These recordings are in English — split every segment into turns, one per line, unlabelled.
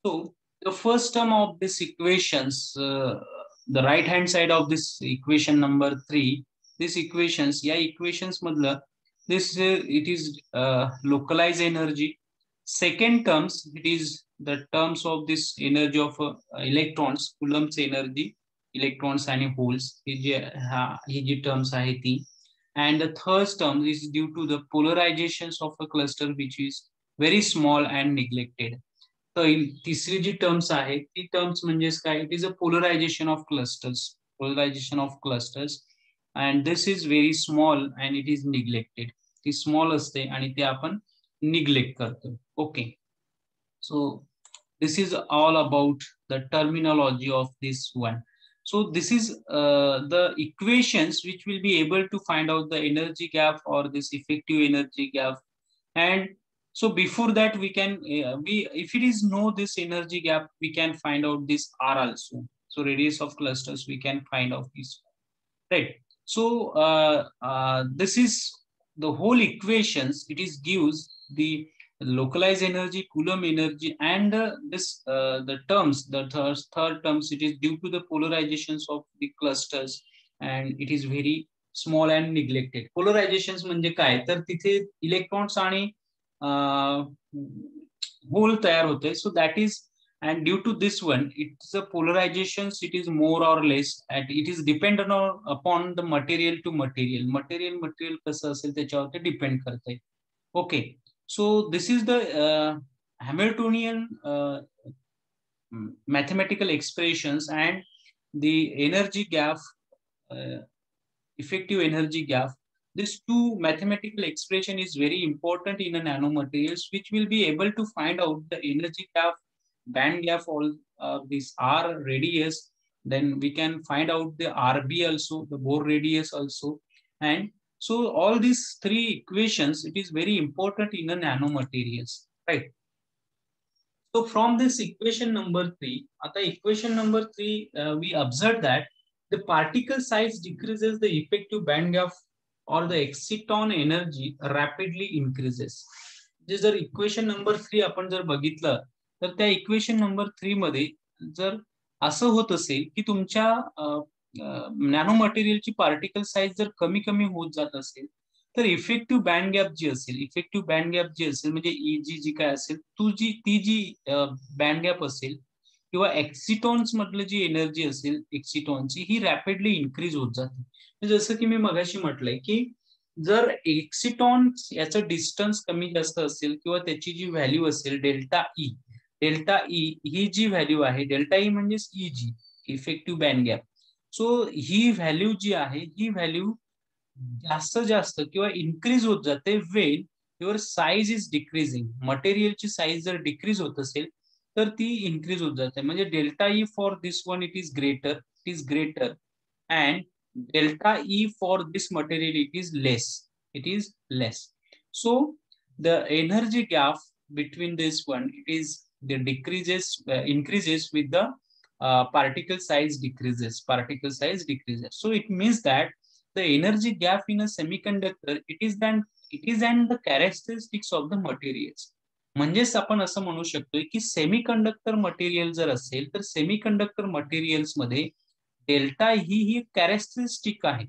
So the first term of this equations, the right hand side of this equation number 3, this equations, yeah, equations madla, this it is localized energy. Second terms, it is the terms of this energy of electrons, Coulomb's energy, electrons and holes. He ji terms आहे ती. And the third term is due to the polarizations of a cluster which is very small and neglected. तर तिसरी जी terms आहे ती terms म्हणजेच काय, it is a polarisation of clusters and this is very small and it is neglected. ती small असते आणि ते आपण निग्लेक्ट करतो. Okay, so this is all about the terminology of this one. So this is the equations which will be able to find out the energy gap or this effective energy gap. And so before that we can we if it is know this energy gap, we can find out this r also. So radius of clusters we can find out this, right? So this is the whole equations. It is gives the localized energy, Coulomb energy, and the terms, the third terms, it is due to the polarizations of the clusters, and it is very small and neglected. Polarizations म्हणजे काय, तर तिथे electrons आणि whole तयार होते. So that is, and due to this one, it's a polarizations, it is more or less, and it is dependent upon the material to material कसं असेल त्याच्यावरती डिपेंड करते. Okay, so this is the Hamiltonian mathematical expressions, and the energy gap, uh, effective energy gap. This two mathematical expression is very important in a nanomaterials, which will be able to find out the energy gap, band gap, all this R radius. Then we can find out the RB also, the Bohr radius also. And so all these three equations, it is very important in a nanomaterials, right? So from this equation number 3, at the equation number 3, we observe that the particle size decreases, the effective band gap or the exciton energy rapidly increases. जर equation number 3 आपण जर बघितलं, तर त्या equation number 3 मध्ये जर असं होत असेल की तुमच्या नॅनो मटेरियलची पार्टिकल साईज जर कमी कमी होत जात असेल, तर इफेक्टिव्ह बँड गॅप जी असेल, म्हणजे जी जी काय असेल, ती जी बँड गॅप असेल किंवा एक्सिटॉन्स मधलं जी एनर्जी असेल एक्सिटॉनची, ही रॅपिडली इन्क्रीज होत जाते. जसं की मी मगाशी म्हटलंय की जर एक्सिटॉन याचं डिस्टन्स कमी जास्त असेल किंवा त्याची जी व्हॅल्यू असेल डेल्टा ई ही जी व्हॅल्यू आहे, डेल्टा ई म्हणजे ई जी, इफेक्टिव्ह बँड गॅप. सो ही व्हॅल्यू जी आहे, ही व्हॅल्यू जास्त जास्त किंवा इन्क्रीज होत जाते when your size is decreasing. मटेरियलची साईज जर डिक्रीज होत असेल तर ती इन्क्रीज होत जाते. म्हणजे delta E for this one it is greater and delta E for this material it is less. So the energy gap between this one, it is the increases with the particle size decreases. So it means that the energy gap in a semiconductor, it is and the characteristics of the materials. म्हणजेच आपण असं म्हणू शकतोय की semiconductor material जर असेल तर semiconductor materials मध्ये डेल्टा ही कॅरेक्टरिस्टिक आहे.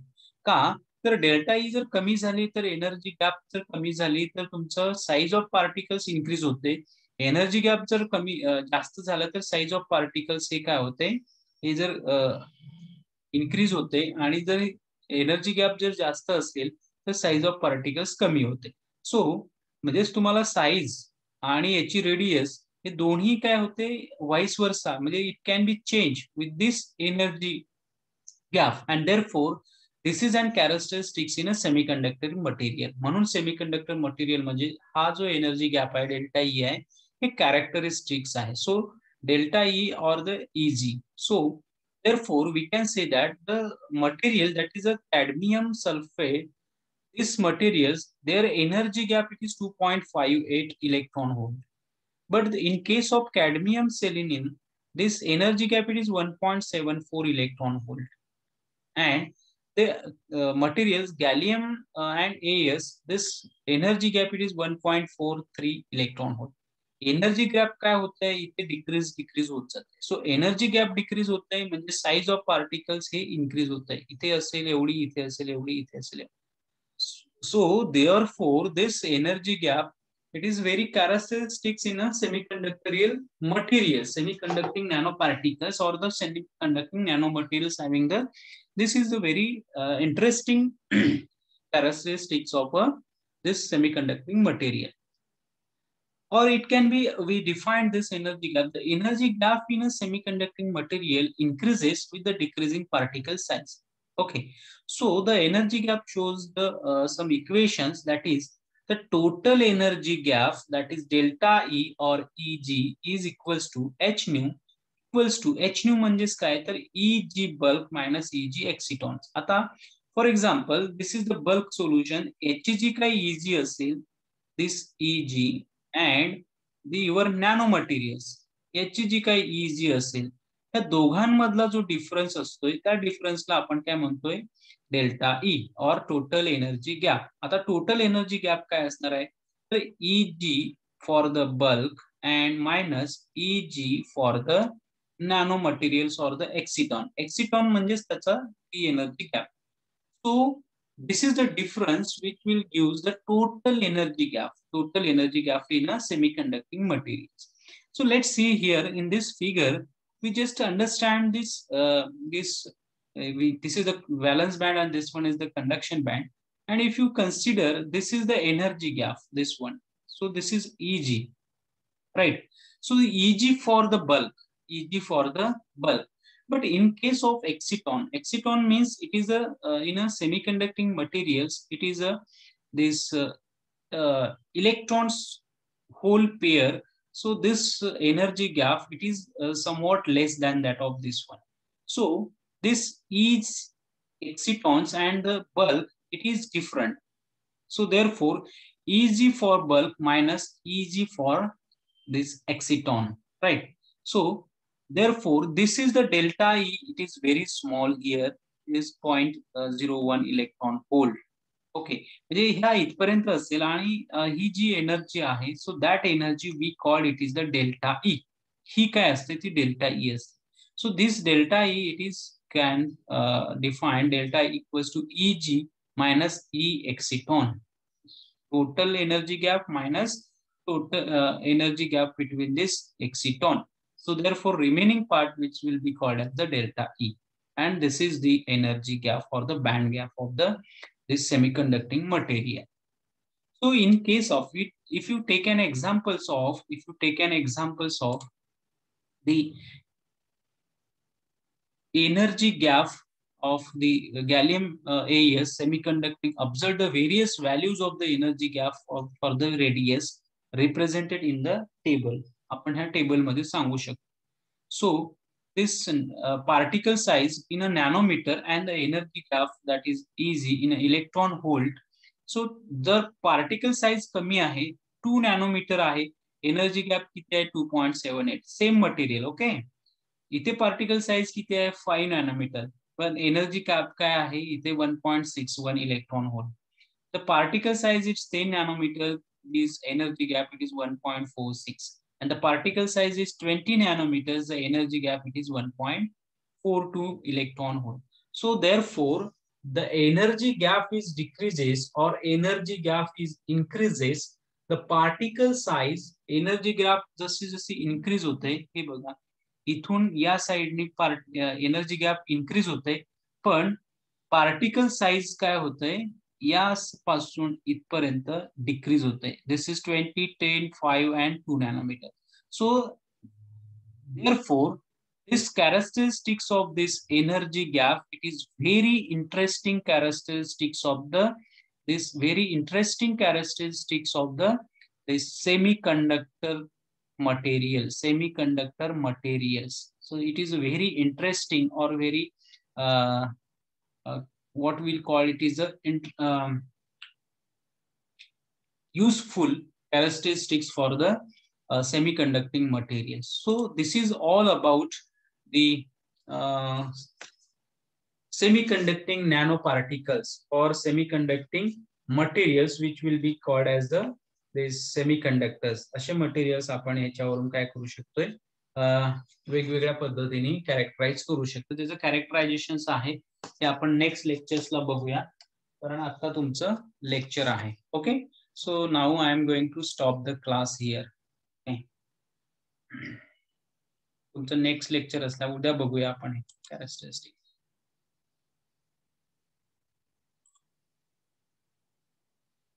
का, तर डेल्टा ई जर कमी झाली तर एनर्जी गॅप जर कमी झाली तर तुमचं साईज ऑफ पार्टिकल्स इन्क्रीज होते. एनर्जी गॅप जर जास्त झालं तर साईज ऑफ पार्टिकल्स हे काय होते, हे जर इन्क्रीज होते. आणि जर एनर्जी गॅप जर जास्त असेल तर साईज ऑफ पार्टिकल्स कमी होते. सो म्हणजेच तुम्हाला साईज आणि याची रेडियस हे दोन्ही काय होते, वाईस वर्सा, म्हणजे it can be change with this energy gap, and therefore this is and characteristics in a semiconductor material. म्हणून सेमीकंडक्टर मटेरियल म्हणजे हा जो एनर्जी गॅप आहे डेल्टा ई आहे, हे कॅरेक्टरिस्टिक्स आहे. सो डेल्टा ई और the easy. So therefore we can say that the material that is a cadmium sulfate, these materials, their energy gap it is 2.58 electron volt. But in case of cadmium selenium, this energy gap it is 1.74 electron volt. And the materials gallium and AS, this energy gap it is 1.43 electron volt. Energy gap काय होत आहे इथे decrease होत जाते. So energy gap decrease होत आहे म्हणजे size of particles हे इन्क्रीज होत आहे. इथे असेल एवढी, इथे असेल एवढी, इथे असेल. So therefore this energy gap, it is very characteristics in a semiconductorial material, semiconducting nanoparticles or the semiconducting nanomaterials having the, this is the very interesting characteristics of this semiconducting material. Or it can be, we define this energy gap. The energy gap in a semiconducting material increases with the decreasing particle size. Okay, so the energy gap shows the some equations, that is the total energy gap, that is delta E or Eg is equals to h nu, equals to h nu म्हणजेच काय तर Eg bulk minus Eg excitons. आता for example this is the bulk solution, याची जी काही Eg असेल, this Eg and the your नॅनोमटेरियल्स याची जी काही Eg असेल, त्या दोघांमधला जो डिफरन्स असतोय त्या डिफरन्सला आपण काय म्हणतोय, डेल्टा ई और टोटल एनर्जी गॅप. आता टोटल एनर्जी गॅप काय असणार आहे तर Eg for the bulk and minus Eg for the nano materials और द एक्सिटॉन. एक्सिटॉन म्हणजेच त्याचा energy gap. So this is the difference which will give the total energy gap in a semiconducting materials. So let's see here in this figure, we just understand this this is the valence band and this one is the conduction band. And if you consider this is the energy gap, this one, so this is Eg, right? So the Eg for the bulk. But in case of exciton means it is a in a semiconducting materials, it is a this electrons hole pair. So this energy gap, it is somewhat less than that of this one. So this is excitons and the bulk, it is different. So therefore Eg for bulk minus Eg for this exciton, right? So therefore this is the delta E, it is very small here, is 0.01 electron volt. Okay, म्हणजे ह्या इथपर्यंत असेल आणि ही जी energy आहे, so that energy we call it is the delta E. ही काय असते ती डेल्टा ई असते. So this delta E it is can define delta equals to E G minus E exciton, total energy gap minus total energy gap between this exciton. So therefore remaining part which will be called as the delta E, and this is the energy gap or the band gap of the this semiconducting material. So in case of it, if you take an examples of the energy gap of the gallium AES semiconducting, observe the various values of the energy gap for the radius represented in the table. आपण ह्या table मध्ये सांगू शकतो. So this particle size in a nanometer and the energy gap, that is Eg in an electron volt. So जर particle size कमी आहे, 2 nanometre आहे, energy gap किती आहे 2.78, सेम मटेरियल. ओके, इथे पार्टिकल साइज किती आहे 5 नॅनोमीटर, पण एनर्जी गॅप काय आहे इथे 1.61 electron hole. The particle size is 10 nanometre, this energy gap it is 1.46, and the particle size is 20 nanometers, the energy gap it is 1.42 electron volt. So therefore the energy gap is decreases or energy gap is increases, the particle size energy gap जशी जशी increase होते, हे बघा इथून या साइडनी energy gap increase होते, पण particle size काय होतंय यापासून इथपर्यंत डिक्रीज होते. This is 20, 10, 5 and 2 nanometer. So therefore this characteristics of this energy gap, it is very interesting characteristics of the this very interesting characteristics of the this semiconductor materials. So it is very interesting or very what we'll call it is a useful characteristics for the semiconducting materials. So this is all about the semiconducting nanoparticles or semiconducting materials, which will be called as the semiconductors असे materials आपण याच्यावरून काय करू शकतोय, वेगवेगळ्या पद्धतीने characterise करू शकतो. त्याचं कॅरेक्टरायझेशन आहे ते आपण नेक्स्ट लेक्चर्सला बघूया, कारण आता तुमचं लेक्चर आहे. Okay, so now I am going to stop the class here. तुमचं नेक्स्ट लेक्चर असल्या उद्या बघूया आपण कॅरेक्टरिस्टिक.